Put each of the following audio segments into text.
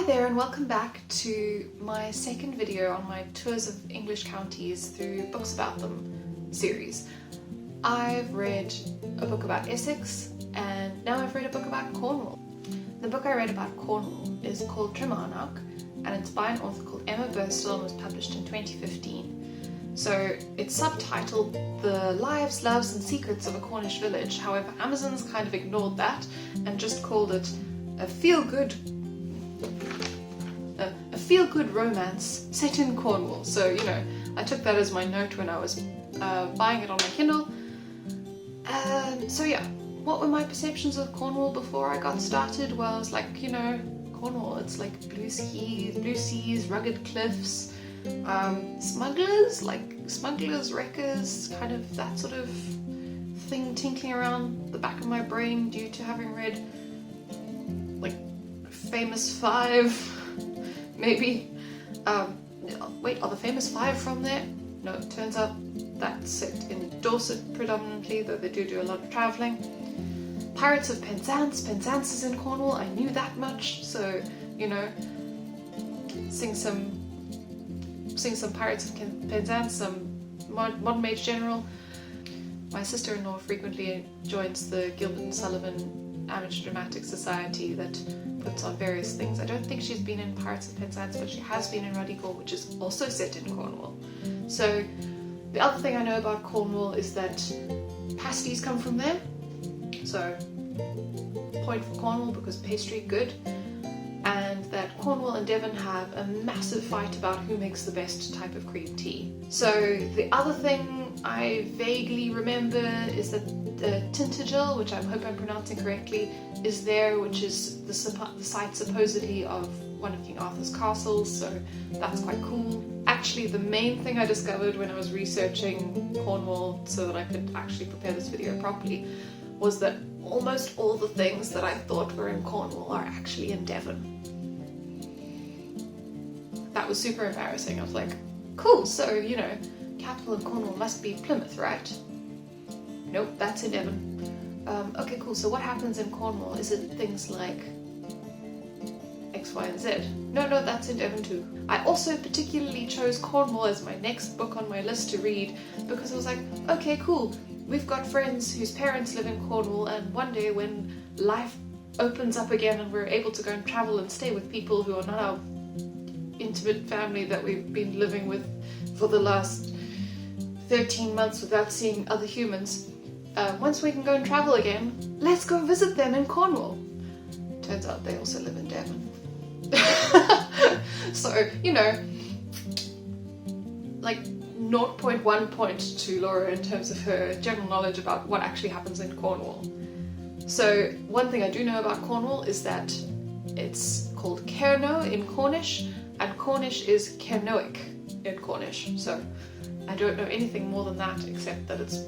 there and welcome back to my second video on my Tours of English Counties through Books About Them series. I've read a book about Essex and now I've read a book about Cornwall. The book I read about Cornwall is called Tremarnock and it's by an author called Emma Burstall and was published in 2015. So it's subtitled The Lives, Loves and Secrets of a Cornish Village. However, Amazon's kind of ignored that and just called it a feel-good romance set in Cornwall. So, you know, I took that as my note when I was buying it on my Kindle. So yeah, what were my perceptions of Cornwall before I got started? Well, I was like, you know, Cornwall, it's like blue seas, rugged cliffs, smugglers, wreckers, kind of that sort of thing tinkling around the back of my brain due to having read like Famous Five, maybe. Wait, are the Famous Five from there? No, it turns out that's set in Dorset predominantly, though they do a lot of travelling. Pirates of Penzance is in Cornwall, I knew that much, so, you know, sing some Pirates of Penzance, some Modern Mage General. My sister-in-law frequently joins the Gilbert and Sullivan Amateur Dramatic Society that puts on various things. I don't think she's been in Pirates of Penzance, but she has been in Ruddy Gore, which is also set in Cornwall. So the other thing I know about Cornwall is that pasties come from there. So point for Cornwall because pastry, good. And that Cornwall and Devon have a massive fight about who makes the best type of cream tea. So the other thing I vaguely remember is that the Tintagel, which I hope I'm pronouncing correctly, is there, which is the site supposedly of one of King Arthur's castles, so that's quite cool. Actually, the main thing I discovered when I was researching Cornwall so that I could actually prepare this video properly was that almost all the things that I thought were in Cornwall are actually in Devon. That was super embarrassing. I was like, cool, so, you know, capital of Cornwall must be Plymouth, right? Nope, that's in Devon. Okay, cool, so what happens in Cornwall? Is it things like X, Y, and Z? No, that's in Devon too. I also particularly chose Cornwall as my next book on my list to read because I was like, okay, cool, we've got friends whose parents live in Cornwall, and one day when life opens up again and we're able to go and travel and stay with people who are not our intimate family that we've been living with for the last 13 months without seeing other humans, once we can go and travel again, let's go visit them in Cornwall. Turns out they also live in Devon. So, you know, like 0.1 point to Laura in terms of her general knowledge about what actually happens in Cornwall. So one thing I do know about Cornwall is that it's called Cerno in Cornish, and Cornish is Cernoic in Cornish. So I don't know anything more than that except that it's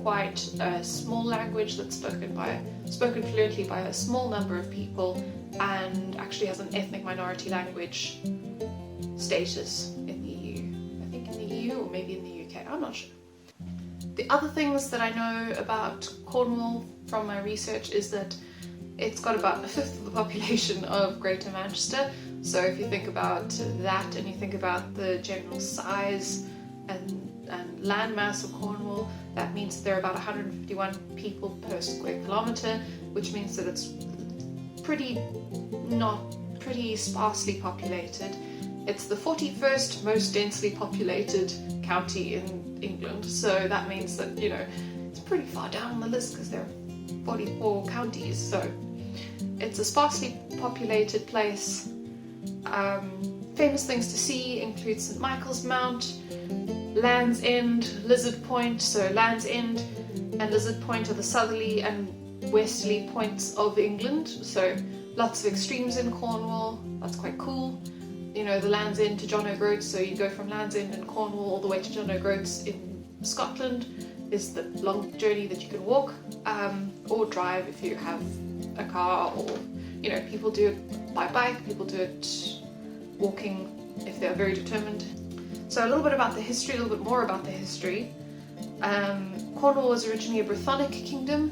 quite a small language that's spoken fluently by a small number of people and actually has an ethnic minority language status in the EU. I think in the EU or maybe in the UK, I'm not sure. The other things that I know about Cornwall from my research is that it's got about a fifth of the population of Greater Manchester. So if you think about that and you think about the general size and landmass of Cornwall, that means there are about 151 people per square kilometre, which means that it's pretty sparsely populated. It's the 41st most densely populated county in England, so that means that, you know, it's pretty far down on the list because there are 44 counties, so it's a sparsely populated place. Famous things to see include St Michael's Mount, Land's End, Lizard Point. So Land's End and Lizard Point are the southerly and westerly points of England, so lots of extremes in Cornwall. That's quite cool. You know, the Land's End to John O'Groats, so you go from Land's End in Cornwall all the way to John O'Groats in Scotland is the long journey that you can walk or drive if you have a car, or, you know, people do it by bike, people do it walking if they're very determined. So a little bit about the history, a little bit more about the history. Cornwall was originally a Brythonic kingdom,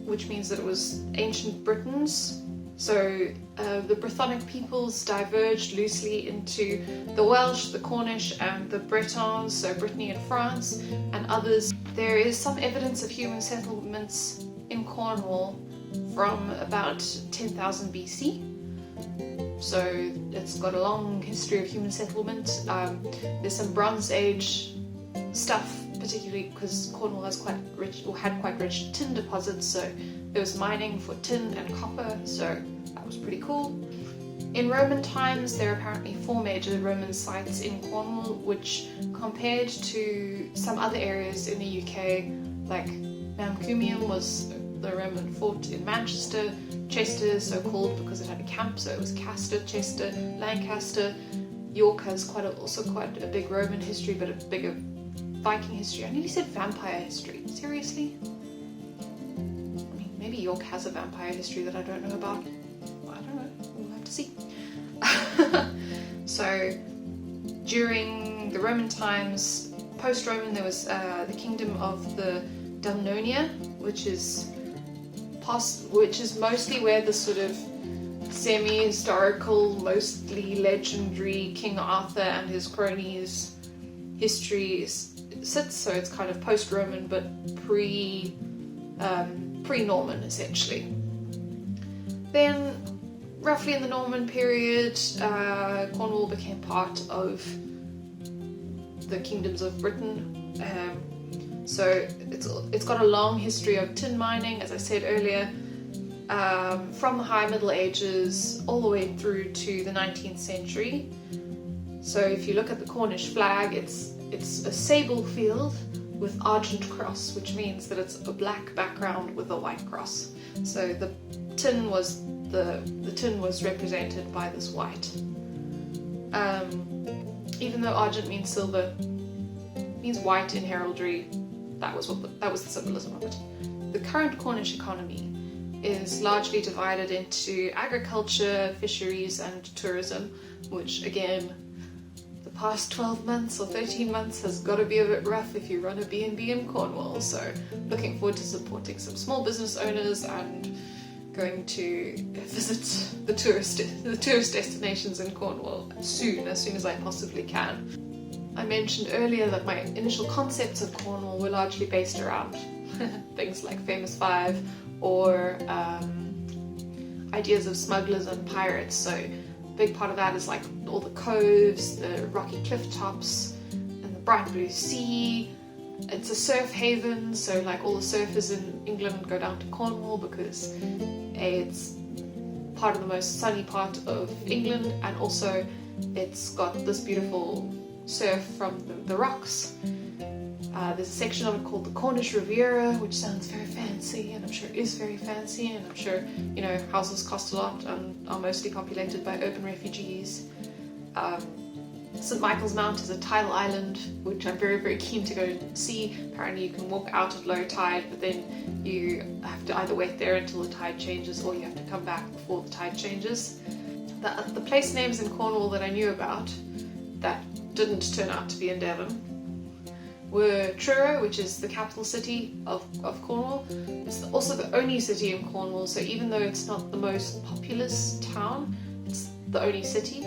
which means that it was ancient Britain's So the Brythonic peoples diverged loosely into the Welsh, the Cornish and the Bretons, so Brittany and France, and others. There is some evidence of human settlements in Cornwall from about 10,000 BC. So it's got a long history of human settlement. There's some Bronze Age stuff, particularly because Cornwall has quite rich, or had quite rich tin deposits, so there was mining for tin and copper, so that was pretty cool. In Roman times, there are apparently 4 major Roman sites in Cornwall, which compared to some other areas in the UK, like Mamcumium was the Roman fort in Manchester, Chester is so called because it had a camp, so it was Castor, Chester, Lancaster. York has also quite a big Roman history, but a bigger Viking history. I nearly said vampire history. Seriously? I mean, maybe York has a vampire history that I don't know about. I don't know. We'll have to see. So, during the Roman times, post-Roman, there was the kingdom of the Dumnonia, which is mostly where the sort of semi-historical, mostly legendary King Arthur and his cronies history sits. So it's kind of post-Roman, but pre-Norman essentially. Then, roughly in the Norman period, Cornwall became part of the kingdoms of Britain. So it's got a long history of tin mining, as I said earlier, from the High Middle Ages all the way through to the 19th century. So if you look at the Cornish Flag, it's a sable field with argent cross, which means that it's a black background with a white cross. So the tin was represented by this white. Even though argent means silver, means white in heraldry, that was the symbolism of it. The current Cornish economy is largely divided into agriculture, fisheries and tourism, which again, the past 12 months or 13 months has got to be a bit rough if you run a B&B in Cornwall, so looking forward to supporting some small business owners and going to visit the tourist destinations in Cornwall as soon as I possibly can. I mentioned earlier that my initial concepts of Cornwall were largely based around things like Famous Five or ideas of smugglers and pirates. So a big part of that is like all the coves, the rocky cliff tops, and the bright blue sea. It's a surf haven, so like all the surfers in England go down to Cornwall because it's part of the most sunny part of England, and also it's got this beautiful surf from the rocks. There's a section of it called the Cornish Riviera, which sounds very fancy, and I'm sure is very fancy, and I'm sure, you know, houses cost a lot and are mostly populated by urban refugees. St. Michael's Mount is a tidal island, which I'm very, very keen to go see. Apparently you can walk out at low tide, but then you have to either wait there until the tide changes, or you have to come back before the tide changes. The place names in Cornwall that I knew about that didn't turn out to be in Devon were Truro, which is the capital city of Cornwall. It's also the only city in Cornwall, so even though it's not the most populous town, it's the only city.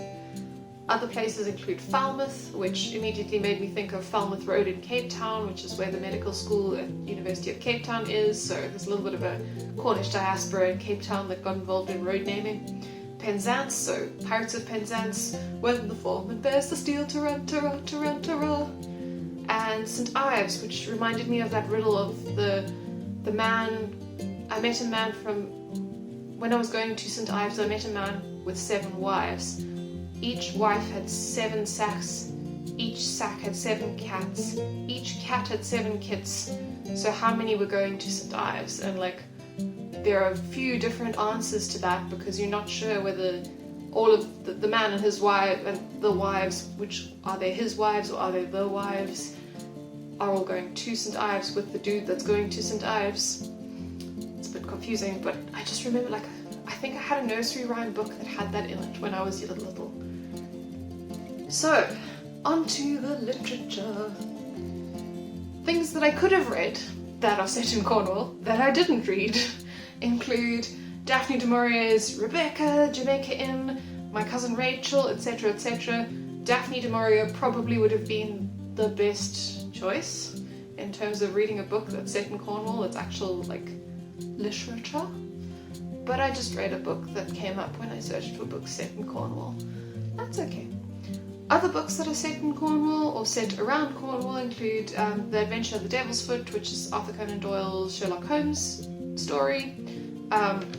Other places include Falmouth, which immediately made me think of Falmouth Road in Cape Town, which is where the medical school at University of Cape Town is, so there's a little bit of a Cornish diaspora in Cape Town that got involved in road naming. Penzance, so Pirates of Penzance, when the foreman bears the steel to run, to run, to run, to run. And St. Ives, which reminded me of that riddle of the man. I met a man when I was going to St. Ives, I met a man with 7 wives. Each wife had 7 sacks, each sack had 7 cats, each cat had 7 kits. So how many were going to St. Ives? And like, there are a few different answers to that, because you're not sure whether all of the man and his wife and the wives, which are they his wives or are they the wives, are all going to St. Ives with the dude that's going to St. Ives. It's a bit confusing, but I just remember, like, I think I had a nursery rhyme book that had that in it when I was little. So, onto the literature. Things that I could have read that are set in Cornwall that I didn't read include Daphne du Maurier's Rebecca, Jamaica Inn, My Cousin Rachel, etc, etc. Daphne du Maurier probably would have been the best choice in terms of reading a book that's set in Cornwall, it's actual like literature. But I just read a book that came up when I searched for books set in Cornwall. That's okay. Other books that are set in Cornwall or set around Cornwall include The Adventure of the Devil's Foot, which is Arthur Conan Doyle's Sherlock Holmes story,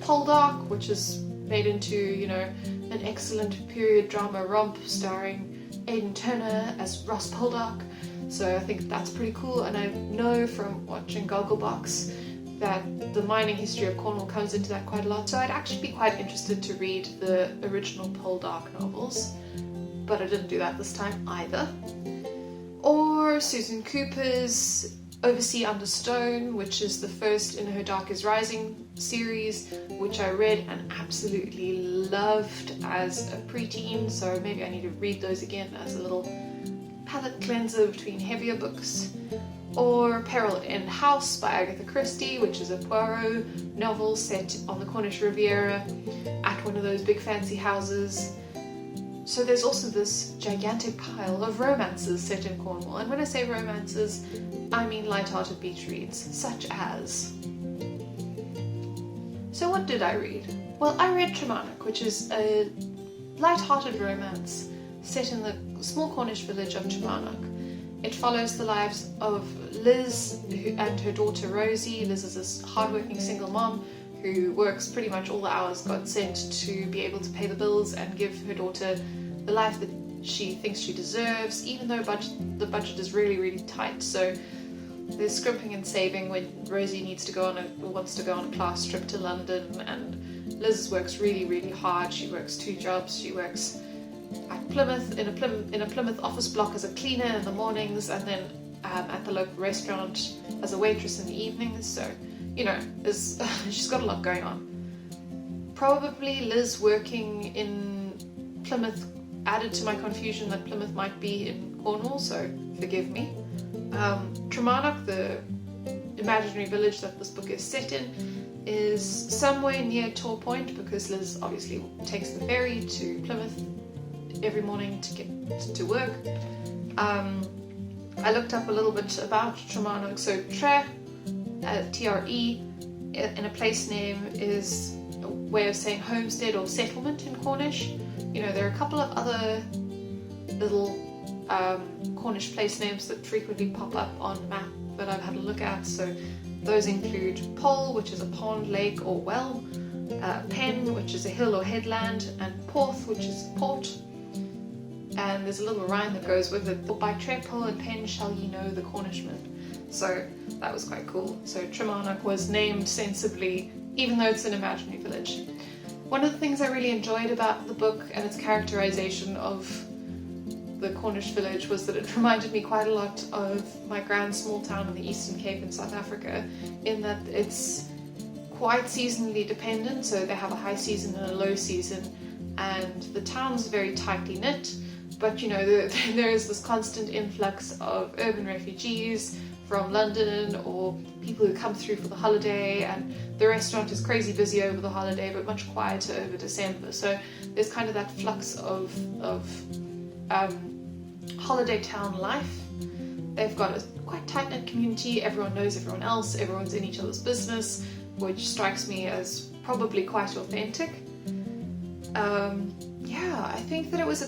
Poldark, which is made into, you know, an excellent period drama romp starring Aidan Turner as Ross Poldark. So I think that's pretty cool, and I know from watching Gogglebox that the mining history of Cornwall comes into that quite a lot, so I'd actually be quite interested to read the original Poldark novels, but I didn't do that this time either. Or Susan Cooper's Oversea Under Stone, which is the first in her Dark is Rising series, which I read and absolutely loved as a preteen, so maybe I need to read those again as a little palette cleanser between heavier books. Or Peril in House by Agatha Christie, which is a Poirot novel set on the Cornish Riviera at one of those big fancy houses. So there's also this gigantic pile of romances set in Cornwall, and when I say romances, I mean light-hearted beach reads, such as... So what did I read? Well, I read Tremarnock, which is a light-hearted romance set in the small Cornish village of Tremarnock. It follows the lives of Liz and her daughter Rosie. Liz is this hardworking single mom who works pretty much all the hours God sent to be able to pay the bills and give her daughter the life that she thinks she deserves, even though the budget is really, really tight. So there's scrimping and saving when Rosie wants to go on a class trip to London, and Liz works really, really hard. She works 2 jobs. She works at Plymouth in a Plymouth office block as a cleaner in the mornings, and then at the local restaurant as a waitress in the evenings. So, you know, she's got a lot going on. Probably Liz working in Plymouth added to my confusion that Plymouth might be in Cornwall, so forgive me. Tremarnock, the imaginary village that this book is set in, is somewhere near Tor Point, because Liz obviously takes the ferry to Plymouth every morning to get to work. I looked up a little bit about Tremarnock. So Tre, T-R-E, in a place name is a way of saying homestead or settlement in Cornish. You know, there are a couple of other little Cornish place names that frequently pop up on the map that I've had a look at. So those include Pol, which is a pond, lake or well, Pen, which is a hill or headland, and Porth, which is port. And there's a little rhyme that goes with it: by Trepol and Pen shall ye know the Cornishmen. So that was quite cool. So Tremarnock was named sensibly, even though it's an imaginary village. One of the things I really enjoyed about the book and its characterization of the Cornish village was that it reminded me quite a lot of my grand small town in the Eastern Cape in South Africa, in that it's quite seasonally dependent. So they have a high season and a low season, and the town's very tightly knit. But you know, there is this constant influx of urban refugees from London or people who come through for the holiday, and the restaurant is crazy busy over the holiday but much quieter over December. So there's kind of that flux of holiday town life. They've got a quite tight-knit community, everyone knows everyone else, everyone's in each other's business, which strikes me as probably quite authentic. Yeah, I think that it was a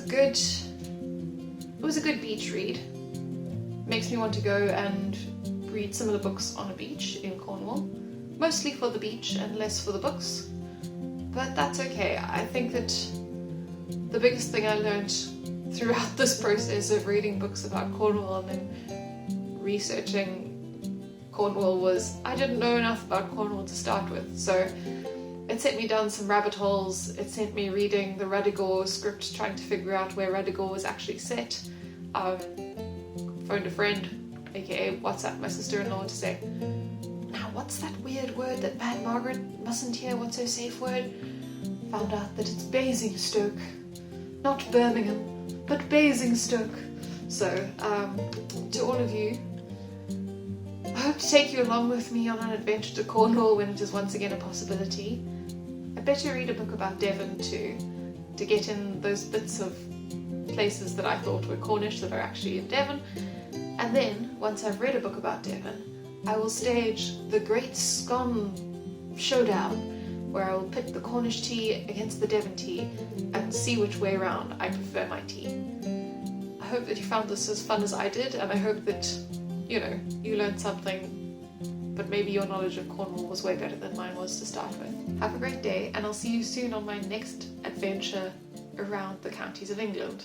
good beach read. Makes me want to go and read similar books on a beach in Cornwall, mostly for the beach and less for the books, but that's okay. I think that the biggest thing I learned throughout this process of reading books about Cornwall and then researching Cornwall was I didn't know enough about Cornwall to start with. So it sent me down some rabbit holes. It sent me reading the Ruddigore script, trying to figure out where Ruddigore was actually set. Phoned a friend, aka WhatsApp my sister-in-law, to say, now what's that weird word that Mad Margaret mustn't hear, what's her safe word? Found out that it's Basingstoke, not Birmingham, but Basingstoke. So to all of you, I hope to take you along with me on an adventure to Cornwall when it is once again a possibility. better read a book about Devon too, to get in those bits of places that I thought were Cornish that are actually in Devon. And then, once I've read a book about Devon, I will stage the Great Scone Showdown, where I will pit the Cornish tea against the Devon tea and see which way round I prefer my tea. I hope that you found this as fun as I did, and I hope that, you learned something, but maybe your knowledge of Cornwall was way better than mine was to start with. Have a great day, and I'll see you soon on my next adventure around the counties of England.